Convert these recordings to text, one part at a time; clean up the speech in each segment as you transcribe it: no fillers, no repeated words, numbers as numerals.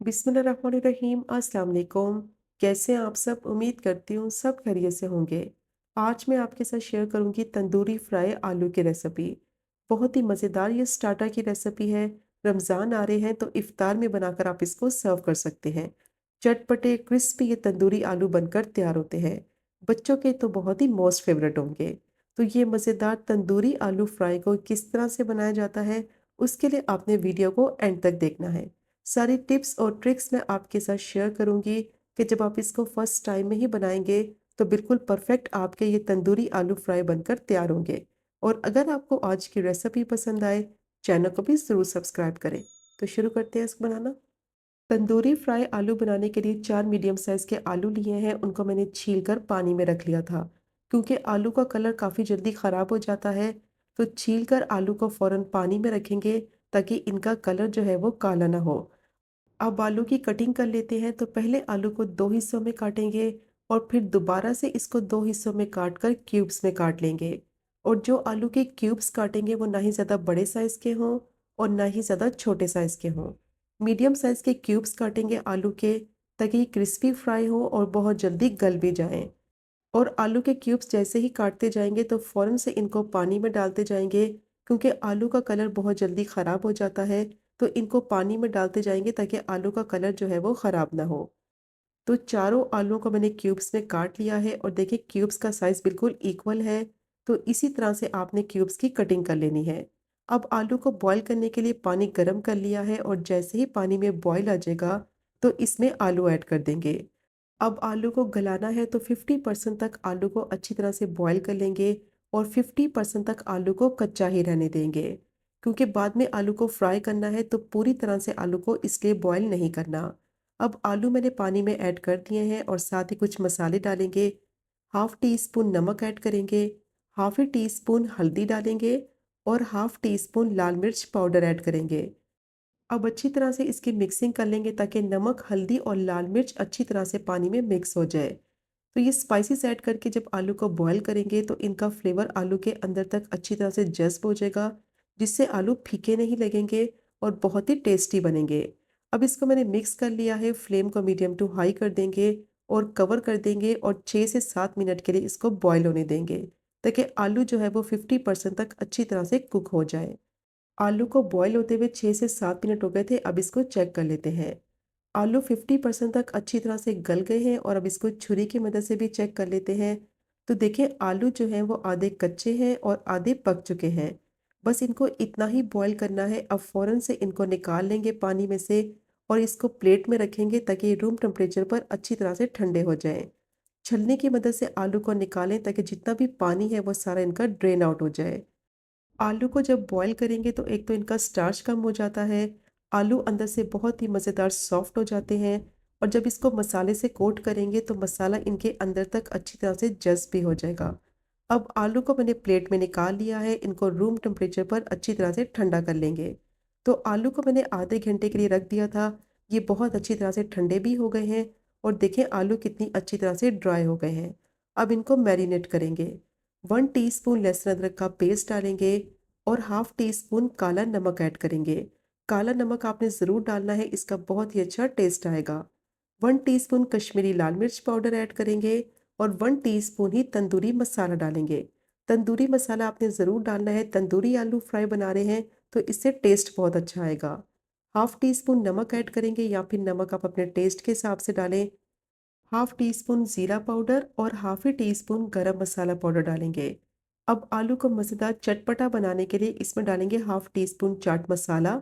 बिस्मिल्लाहिर्रहमानिर्रहीम। अस्सलाम वालेकुम। कैसे हैं आप सब? उम्मीद करती हूँ सब खैरियत से होंगे। आज मैं आपके साथ शेयर करूँगी तंदूरी फ्राई आलू की रेसिपी। बहुत ही मज़ेदार ये स्टार्टर की रेसिपी है। रमज़ान आ रहे हैं तो इफ्तार में बनाकर आप इसको सर्व कर सकते हैं। चटपटे क्रिस्पी ये तंदूरी आलू बनकर तैयार होते हैं। बच्चों के तो बहुत ही मोस्ट फेवरेट होंगे। तो ये मज़ेदार तंदूरी आलू फ्राई को किस तरह से बनाया जाता है, उसके लिए आपने वीडियो को एंड तक देखना है। सारी टिप्स और ट्रिक्स मैं आपके साथ शेयर करूंगी कि जब आप इसको फर्स्ट टाइम में ही बनाएंगे तो बिल्कुल परफेक्ट आपके ये तंदूरी आलू फ्राई बनकर तैयार होंगे। और अगर आपको आज की रेसिपी पसंद आए, चैनल को भी ज़रूर सब्सक्राइब करें। तो शुरू करते हैं इसको बनाना। तंदूरी फ्राई आलू बनाने के लिए 4 मीडियम साइज़ के आलू लिए हैं। उनको मैंने छील कर पानी में रख लिया था, क्योंकि आलू का कलर काफ़ी जल्दी ख़राब हो जाता है। तो छील कर आलू को फ़ौरन पानी में रखेंगे ताकि इनका कलर जो है वो काला ना हो। अब आलू की कटिंग कर लेते हैं। तो पहले आलू को 2 हिस्सों में काटेंगे और फिर दोबारा से इसको 2 हिस्सों में काट कर क्यूब्स में काट लेंगे। और जो आलू के क्यूब्स काटेंगे वो ना ही ज़्यादा बड़े साइज़ के हों और ना ही ज़्यादा छोटे साइज़ के हों। मीडियम साइज़ के क्यूब्स काटेंगे आलू के, ताकि क्रिस्पी फ्राई हो और बहुत जल्दी गल भी जाएं। और आलू के क्यूब्स जैसे ही काटते जाएंगे तो फ़ौरन से इनको पानी में डालते जाएंगे, क्योंकि आलू का कलर बहुत जल्दी ख़राब हो जाता है। तो इनको पानी में डालते जाएंगे ताकि आलू का कलर जो है वो ख़राब ना हो। तो चारों आलूओं को मैंने क्यूब्स में काट लिया है और देखिए क्यूब्स का साइज़ बिल्कुल इक्वल है। तो इसी तरह से आपने क्यूब्स की कटिंग कर लेनी है। अब आलू को बॉईल करने के लिए पानी गर्म कर लिया है और जैसे ही पानी में बॉईल आ जाएगा तो इसमें आलू ऐड कर देंगे। अब आलू को गलाना है तो 50% तक आलू को अच्छी तरह से बॉईल कर लेंगे और 50% तक आलू को कच्चा ही रहने देंगे, क्योंकि बाद में आलू को फ्राई करना है तो पूरी तरह से आलू को इसलिए बॉईल नहीं करना। अब आलू मैंने पानी में ऐड कर दिए हैं और साथ ही कुछ मसाले डालेंगे। हाफ टी स्पून नमक ऐड करेंगे, हाफ टी स्पून हल्दी डालेंगे और हाफ टी स्पून लाल मिर्च पाउडर ऐड करेंगे। अब अच्छी तरह से इसकी मिक्सिंग कर लेंगे ताकि नमक, हल्दी और लाल मिर्च अच्छी तरह से पानी में मिक्स हो जाए। तो ये स्पाइसेस ऐड करके जब आलू को बॉईल करेंगे तो इनका फ्लेवर आलू के अंदर तक अच्छी तरह से जज़्ब हो जाएगा, जिससे आलू फीके नहीं लगेंगे और बहुत ही टेस्टी बनेंगे। अब इसको मैंने मिक्स कर लिया है। फ्लेम को मीडियम टू हाई कर देंगे और कवर कर देंगे और 6 से 7 मिनट के लिए इसको बॉईल होने देंगे, ताकि आलू जो है वो 50% तक अच्छी तरह से कुक हो जाए। आलू को बॉईल होते हुए 6 से 7 मिनट हो गए थे। अब इसको चेक कर लेते हैं। आलू 50% तक अच्छी तरह से गल गए हैं और अब इसको छुरी की मदद से भी चेक कर लेते हैं। तो देखिए आलू जो हैं वो आधे कच्चे हैं और आधे पक चुके हैं। बस इनको इतना ही बॉईल करना है। अब फ़ौरन से इनको निकाल लेंगे पानी में से और इसको प्लेट में रखेंगे ताकि रूम टेम्परेचर पर अच्छी तरह से ठंडे हो जाएँ। छलनी की मदद से आलू को निकालें ताकि जितना भी पानी है वो सारा इनका ड्रेन आउट हो जाए। आलू को जब बॉईल करेंगे तो एक तो इनका स्टार्च कम हो जाता है, आलू अंदर से बहुत ही मज़ेदार सॉफ्ट हो जाते हैं। और जब इसको मसाले से कोट करेंगे तो मसाला इनके अंदर तक अच्छी तरह से जज़्ब भी हो जाएगा। अब आलू को मैंने प्लेट में निकाल लिया है। इनको रूम टेम्परेचर पर अच्छी तरह से ठंडा कर लेंगे। तो आलू को मैंने आधे घंटे के लिए रख दिया था। ये बहुत अच्छी तरह से ठंडे भी हो गए हैं और देखें आलू कितनी अच्छी तरह से ड्राई हो गए हैं। अब इनको मैरिनेट करेंगे। 1 टीस्पून लहसुन अदरक का पेस्ट डालेंगे और हाफ टी स्पून काला नमक ऐड करेंगे। काला नमक आपने ज़रूर डालना है, इसका बहुत ही अच्छा टेस्ट आएगा। 1 टीस्पून कश्मीरी लाल मिर्च पाउडर ऐड करेंगे और 1 टीस्पून ही तंदूरी मसाला डालेंगे। तंदूरी मसाला आपने ज़रूर डालना है, तंदूरी आलू फ्राई बना रहे हैं तो इससे टेस्ट बहुत अच्छा आएगा। हाफ टी स्पून नमक ऐड करेंगे या फिर नमक आप अपने टेस्ट के हिसाब से डालें। हाफ टी स्पून ज़ीरा पाउडर और हाफ ही टी स्पून गरम मसाला पाउडर डालेंगे। अब आलू को मज़ेदार चटपटा बनाने के लिए इसमें डालेंगे half tea spoon chaat masala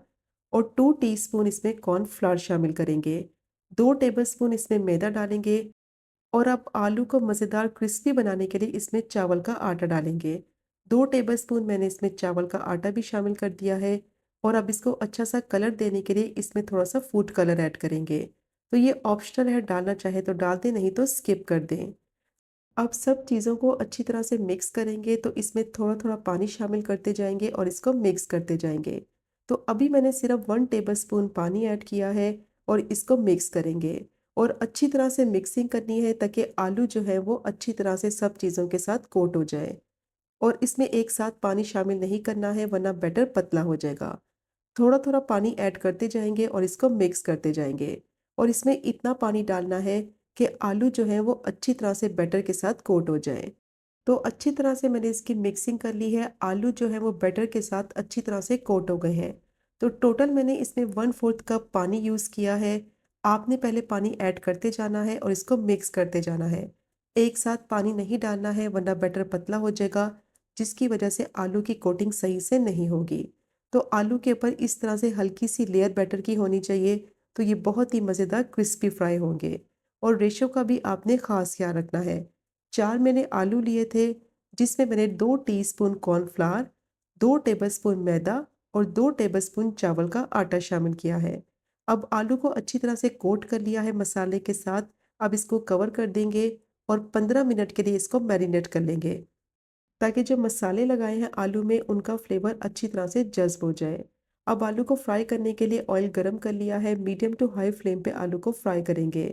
और 2 टीस्पून इसमें कॉर्नफ्लावर शामिल करेंगे। 2 टेबलस्पून इसमें मैदा डालेंगे और अब आलू को मज़ेदार क्रिस्पी बनाने के लिए इसमें चावल का आटा डालेंगे। 2 टेबलस्पून मैंने इसमें चावल का आटा भी शामिल कर दिया है और अब इसको अच्छा सा कलर देने के लिए इसमें थोड़ा सा फूड कलर ऐड करेंगे। तो ये ऑप्शनल है, डालना चाहे तो डाल दें, नहीं तो स्किप कर दें। अब सब चीज़ों को अच्छी तरह से मिक्स करेंगे तो इसमें थोड़ा-थोड़ा पानी शामिल करते जाएँगे और इसको मिक्स करते जाएँगे। तो अभी मैंने सिर्फ 1 टेबलस्पून पानी ऐड किया है और इसको मिक्स करेंगे और अच्छी तरह से मिक्सिंग करनी है ताकि आलू जो है वो अच्छी तरह से सब चीज़ों के साथ कोट हो जाए। और इसमें एक साथ पानी शामिल नहीं करना है वरना बैटर पतला हो जाएगा। थोड़ा-थोड़ा पानी ऐड करते जाएँगे और इसको मिक्स करते जाएँगे। और इसमें इतना पानी डालना है कि आलू जो है वो अच्छी तरह से बैटर के साथ कोट हो जाए। तो अच्छी तरह से मैंने इसकी मिक्सिंग कर ली है, आलू जो है वो बैटर के साथ अच्छी तरह से कोट हो गए हैं। तो टोटल मैंने इसमें 1/4 कप पानी यूज़ किया है। आपने पहले पानी ऐड करते जाना है और इसको मिक्स करते जाना है। एक साथ पानी नहीं डालना है वरना बैटर पतला हो जाएगा, जिसकी वजह से आलू की कोटिंग सही से नहीं होगी। तो आलू के ऊपर इस तरह से हल्की सी लेयर बैटर की होनी चाहिए, तो ये बहुत ही मज़ेदार क्रिस्पी फ्राई होंगे। और रेशो का भी आपने ख़ास ख्याल रखना है। 4 मैंने आलू लिए थे, जिसमें मैंने 2 टीस्पून कॉर्नफ्लावर, 2 टेबलस्पून मैदा और 2 टेबलस्पून चावल का आटा शामिल किया है। अब आलू को अच्छी तरह से कोट कर लिया है मसाले के साथ। अब इसको कवर कर देंगे और 15 मिनट के लिए इसको मैरिनेट कर लेंगे, ताकि जो मसाले लगाए हैं आलू में उनका फ्लेवर अच्छी तरह से जज़्ब हो जाए। अब आलू को फ्राई करने के लिए ऑयल गरम कर लिया है, मीडियम टू हाई फ्लेम पे आलू को फ्राई करेंगे,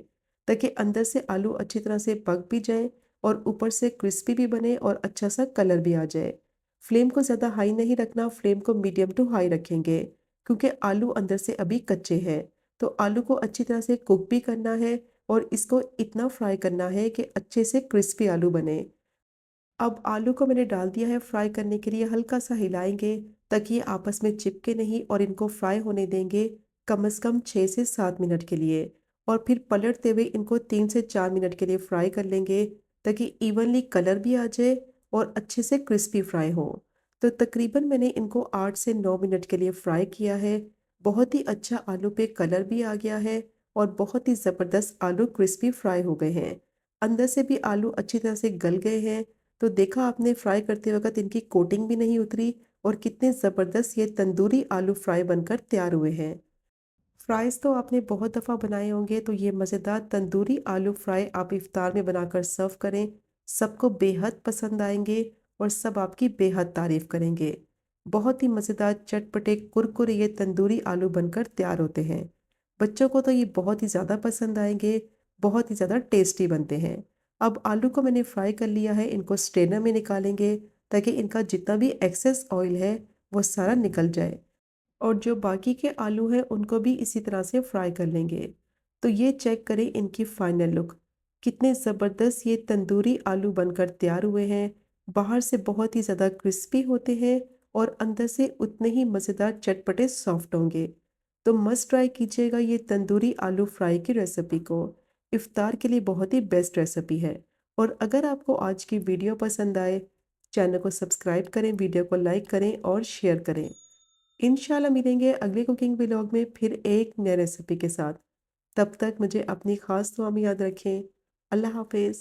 ताकि अंदर से आलू अच्छी तरह से पक भी जाए और ऊपर से क्रिस्पी भी बने और अच्छा सा कलर भी आ जाए। फ्लेम को ज़्यादा हाई नहीं रखना, फ्लेम को मीडियम टू हाई रखेंगे, क्योंकि आलू अंदर से अभी कच्चे हैं। तो आलू को अच्छी तरह से कुक भी करना है और इसको इतना फ्राई करना है कि अच्छे से क्रिस्पी आलू बने। अब आलू को मैंने डाल दिया है फ्राई करने के लिए, हल्का सा हिलाएंगे ताकि ये आपस में चिपके नहीं, और इनको फ्राई होने देंगे कम से कम 6 से 7 मिनट के लिए। और फिर पलटते हुए इनको 3 से 4 मिनट के लिए फ्राई कर लेंगे, ताकि इवनली कलर भी आ जाए और अच्छे से क्रिस्पी फ्राई हो। तो तकरीबन मैंने इनको 8 से 9 मिनट के लिए फ्राई किया है। बहुत ही अच्छा आलू पे कलर भी आ गया है और बहुत ही ज़बरदस्त आलू क्रिस्पी फ्राई हो गए हैं। अंदर से भी आलू अच्छी तरह से गल गए हैं। तो देखा आपने फ्राई करते वक्त इनकी कोटिंग भी नहीं उतरी और कितने ज़बरदस्त ये तंदूरी आलू फ्राई बनकर तैयार हुए हैं। फ्राइज़ तो आपने बहुत दफ़ा बनाए होंगे, तो ये मज़ेदार तंदूरी आलू फ्राई आप इफ्तार में बनाकर सर्व करें। सबको बेहद पसंद आएंगे और सब आपकी बेहद तारीफ़ करेंगे। बहुत ही मज़ेदार चटपटे कुरकुरे ये तंदूरी आलू बनकर तैयार होते हैं। बच्चों को तो ये बहुत ही ज़्यादा पसंद आएंगे, बहुत ही ज़्यादा टेस्टी बनते हैं। अब आलू को मैंने फ्राई कर लिया है, इनको स्ट्रेनर में निकालेंगे ताकि इनका जितना भी एक्सेस ऑयल है वो सारा निकल जाए। और जो बाकी के आलू हैं उनको भी इसी तरह से फ्राई कर लेंगे। तो ये चेक करें इनकी फाइनल लुक, कितने ज़बरदस्त ये तंदूरी आलू बनकर तैयार हुए हैं। बाहर से बहुत ही ज़्यादा क्रिस्पी होते हैं और अंदर से उतने ही मज़ेदार चटपटे सॉफ्ट होंगे। तो मस्ट ट्राई कीजिएगा ये तंदूरी आलू फ्राई की रेसिपी को। इफ्तार के लिए बहुत ही बेस्ट रेसिपी है। और अगर आपको आज की वीडियो पसंद आए, चैनल को सब्सक्राइब करें, वीडियो को लाइक करें और शेयर करें। इंशाल्लाह मिलेंगे अगले कुकिंग व्लॉग में फिर एक नए रेसिपी के साथ। तब तक मुझे अपनी ख़ास दुआ में याद रखें। अल्लाह हाफ़िज़।